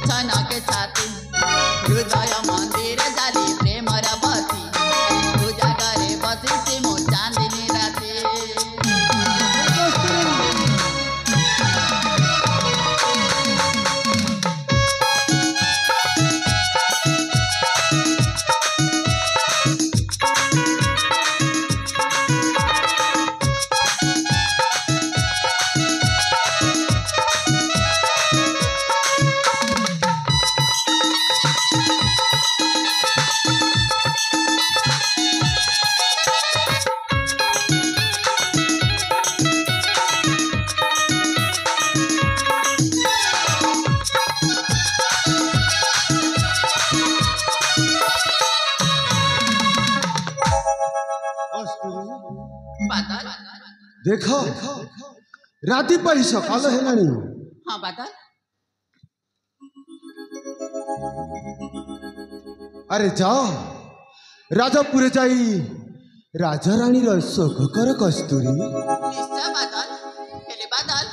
छना के छाती हृदय मंदिर जाली प्रेम रबती पूजा करे बसी मो चांदनी राती देखो राति पाई सकाल हेलानी। हाँ बादल अरे जाओ राजापुर जाई राजा रानी शोक कर कस्तूरी। निश्चय बादल हेले बादल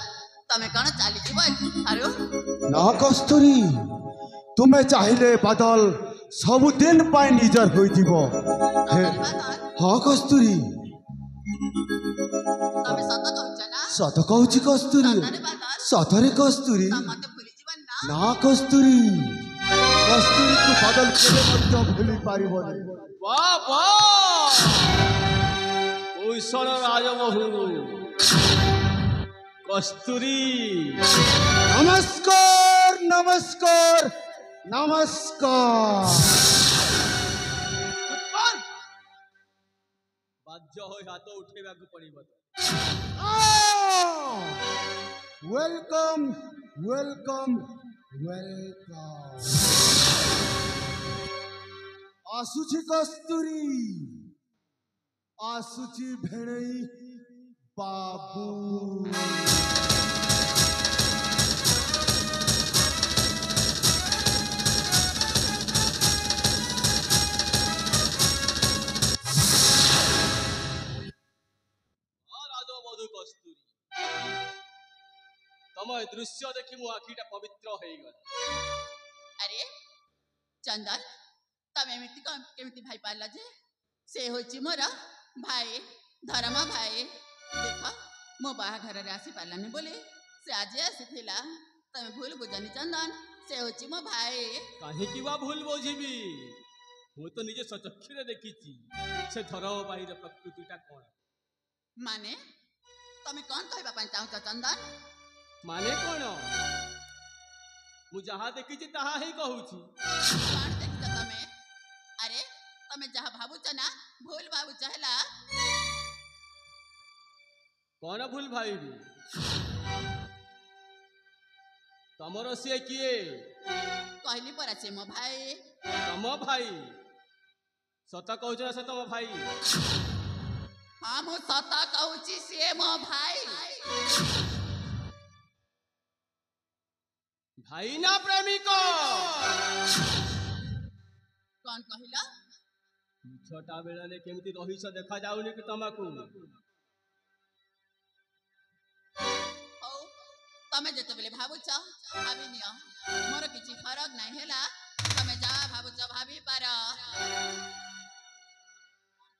तमे कण चाली जीव आरो ना कस्तूरी तुम्हें चाहिए बादल सबुदिन पाई निजर हो जीवो। हाँ कस्तूरी तमे सत कहछ ना सत कहूँ कस्तूरी सतरे कस्तूरी मते भूली जीवन ना ना कस्तूरी कस्तूरी को बादल केले मध्य भूली पारिबो नहीं। वाह वाह कौशल राजबहू कस्तूरी। नमस्कार नमस्कार नमस्कार। बाध्य होई हाथ उठेबाकू पड़िबो। Welcome welcome welcome. आसुची कस्तूरी आसुची भेणई बाबू। कस्तूरी तम दृश्य देखी मो आखिटा पवित्र हो गला। अरे चंदन तमे एमिति केमिति भाई पाला जे से होची मोर भाई धर्म भाई देख मो बाहाघर रे आसी पालानी बोले से आज आसीथिला तमे भूल बुझनी चंदन से होची मो भाई। काहे की बा भूल बुझिबी मु तो निजे सचक्षुरे देखिची से धर्म भाई रे प्रकृतिटा कोन माने तमे कौन कहबा पन चाहू चंदन माने कोन मु जहा देखिची ताहा ही कहूची। कौन देखिछ तमे अरे तमे जहा भाबुच ना भूल भाबुच हला कौन भूल भाई भी तमरो से किए कहली पर से मो भाई तम भाई सत कहूछ ना से तम भाई। हाँ मु सत कहूची से मो भाई भाई ना प्रेमिक कौन कहिला छोटा बेला ने केमती रहिस देखा जाउनी कि तमाकू हौ तमे जते बेले भाबुछ भाबी नियो मोर किछि फरक नै हेला तमे जा भाबुछ भाबी पार।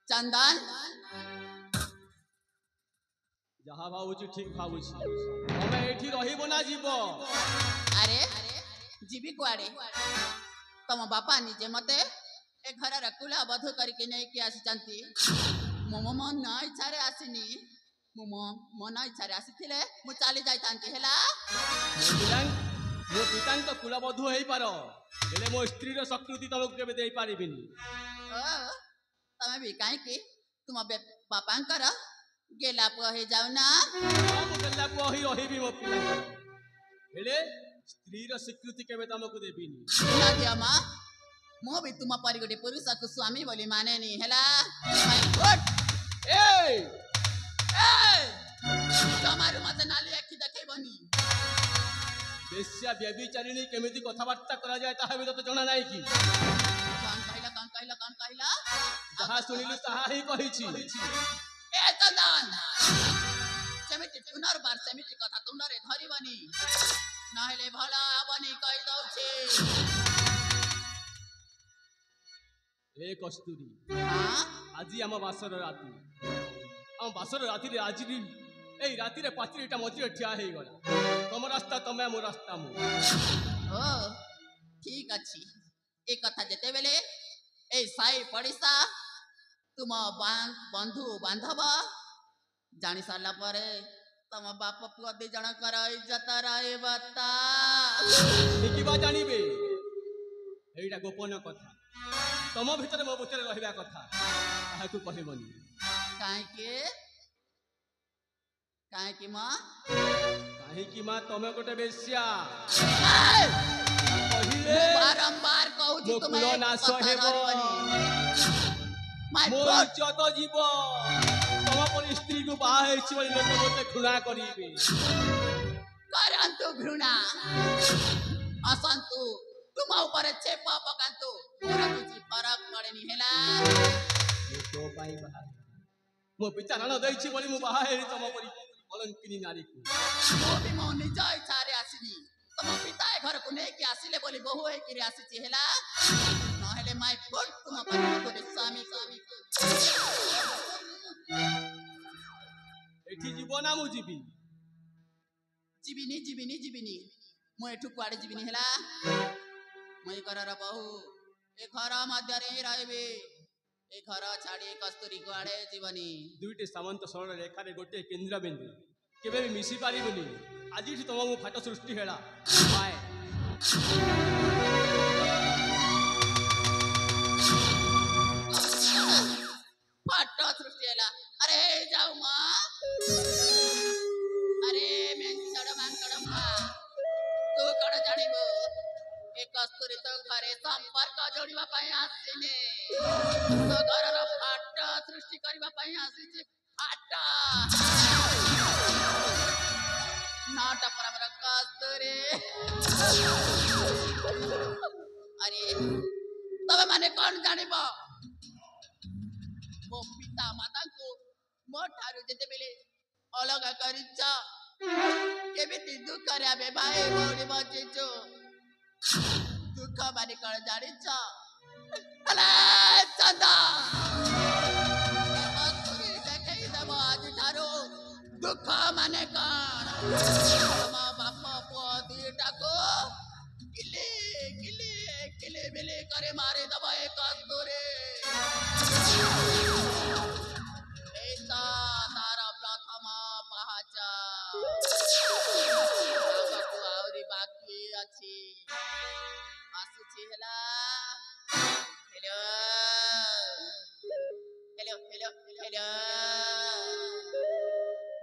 चंदन जहा भाबुची ठीक भाबुची तमे एठी रहिबो ना जीवो। अरे जीवी कुआड़े तम बापा निजे मते ए घर रकुला बधु करके नै कि आसी चंती मो मन न इच्छा रे आसीनी मो मन इच्छा रे आसीथिले मु चाली जाई तांती हेला। मो पितांक तो कुला बधु हेई पारो हेले मो स्त्री रो संस्कृति तमको केबे देई पारिबिनी। तमे भी काहे कि तुम बापांकर गेला पहे जाउ ना हम गेला पही रहिबी मो पितांक हेले स्त्री रो स्वीकृति केबे तमको देबिनी। ना दिया मां मो भी तुम परि गोटे पुरुष को स्वामी बोली माने नी हेला। ए तमारु मते नाली आखि देखैबनी बेश्या व्यभिचारिणी केमिति कथाबार्ता करा जाय ताहा भी तो जणा नाही की। कौन कहला जहा सुनिलु ताहा ही कहिछि। ए चंदन सेमिति पुनर्बार सेमिति कथा तुंडरे धरिबनी ନହେଲେ ଭଲ ହବନି କହିଦଉଛି। ଏ କସ୍ତୁରୀ, ହଁ ଆଜି ଆମ ବାସର ରାତି। ଆମ ବାସର ରାତିରେ ଆଜି ଏଇ ରାତିରେ ପାଚିରିଟା ମଝିରେ ଠିଆ ହେଇଗଲା। ତମ ରାସ୍ତା ତମେ, ମୋ ରାସ୍ତା ମୁଁ। ଓ ଠିକ ଅଛି। ଏ କଥା ଯେତେବେଳେ এই ସାଇ ପଡ଼ିଶା ତୁମ ବନ୍ଧୁ ବାନ୍ଧବ ଜାଣି ସାରିଲା ପରେ ତମ ବାପ ପୁଅ ଦି ଜଣଙ୍କର ଇଜ୍ଜତ ରହିବ ତା। ଦେଖିବା ଜାଣିବେ, ଏଇଟା ଗୋପନ କଥା। ତମ ଭିତରେ ମୋ ଭିତରେ ରହିବା କଥା, କାହାକୁ କହିବନି। କାହିଁକି କାହିଁକି ମା? କାହିଁକି ମା, ତମେ ଗୋଟେ ବେଶ୍ୟା। ମୁଁ କହିଲେ ବାରମ୍ବାର କହୁଛି ମୋ ତୁମେ କୁଳ ନାଶ ହେବ, ମୋ ଇଜ୍ଜତ ଯିବ। ତମ ପରି ସ୍ତ୍ରୀକୁ ବାହା ହେଇଛି ବୋଲି ଲୋକ ମୋତେ ଘୃଣା କରିବେ। କରନ୍ତୁ ଘୃଣା, ଆସନ୍ତୁ ତୁମ ଉପରେ ଛେପ ପକାନ୍ତୁ, ମୋର କିଛି ଫରକ ପଡେନି। ହେଲା ମୁଁ ତୋ ପାଇଁ ବାହା, ମୋ ପିତା ରାଣ ଦେଇଛି ବୋଲି ମୁଁ ବାହା ହେଲି ତମ ପରି କଳଙ୍କିନୀ ନାରୀକୁ। ମୁଁ ବି ମୋ ନିଜ ଇଚ୍ଛାରେ ଆସିନି, ତମ ପିତା ଏ ଘରକୁ ନେଇକି ଆସିଲେ ବୋଲି ବୋହୂ ହେଇକିରି ଆସିଛି। ହେଲା ନହେଲେ ମାଇ ଫୁଟ୍ ତୁମ ପାଇଁ ଗୋଟେ ସ୍ୱାମୀ। ଏଠି ଯିବ ନା ମୁଁ ଯିବି? ଯିବିନି। ମୁଁ ଏଠୁ କୁଆଡେ ଯିବିନି। ହେଲା ମୁଁ ଏ ଘରର ବୋହୂ, ଏ ଘର ମଧ୍ୟରେ ହିଁ ରହିବି। ଏ ଘର ଛାଡି କସ୍ତୁରୀ କୁଆଡେ ଯିବନି। ଦୁଇଟି ସାମନ୍ତ ସରଳ ରେଖାରେ ଗୋଟିଏ କେନ୍ଦ୍ରବିନ୍ଦୁ କେବେ ବି ମିଶି ପାରିବୁନି। ଆଜିଠି ତମକୁ ଫାଟ ସୃଷ୍ଟି ହେଲା। ଫାଟ ସୃଷ୍ଟି ହେଲା? ଆରେ ଯାଉ ମା, ଆରେ ମେଞ୍ଚଡ଼ ମାଙ୍କଡ଼ ମା, ତୁ କଣ ଜାଣିବୁ ଏ କସ୍ତୁରୀ ତ ଘରେ ସମ୍ପର୍କ ଯୋଡ଼ିବା ପାଇଁ ଆସିନି, ତୋ ଘରର ଫାଟ ସୃଷ୍ଟି କରିବା ପାଇଁ ଆସିଛି। ଫାଟ ନଟ ପରମର କସ୍ତୁରୀ। ଆରେ ତମେ ମାନେ କଣ ଜାଣିବ? ମୋ ପିତା ମାତାଙ୍କୁ ମୋ ଠାରୁ ଯେତେବେଳେ ଅଲଗା କରିଛ, କେମିତି ଦୁଃଖରେ ଆମେ ଭାଇ ଭଉଣୀ ବଞ୍ଚିଛୁ। ଦୁଃଖ ମାନେ କଣ ଜାଣିଛ? ଚନ୍ଦା ଦେଖେଇ ଦେବ ଆଜି ଠାରୁ ଦୁଃଖ ମାନେ କଣ। ତମ ବାପ ପୁଅ ଦିଟାକୁ କିଲି ବିଲି କରି ମାରିଦବ ଏ କସ୍ତୁରୀ। ଏଇ ତ ତାର ପ୍ରଥମ ପାହାଚ, ଆଗକୁ ଆହୁରି ବାକି ଅଛି। ଆସୁଛି। ହେଲା ହେଲୋ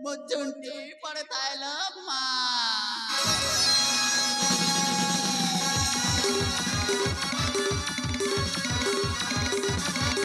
ମୁଁ ଝୁଣ୍ଟି ପଡ଼ିଥାଏ ଲୋ ମା।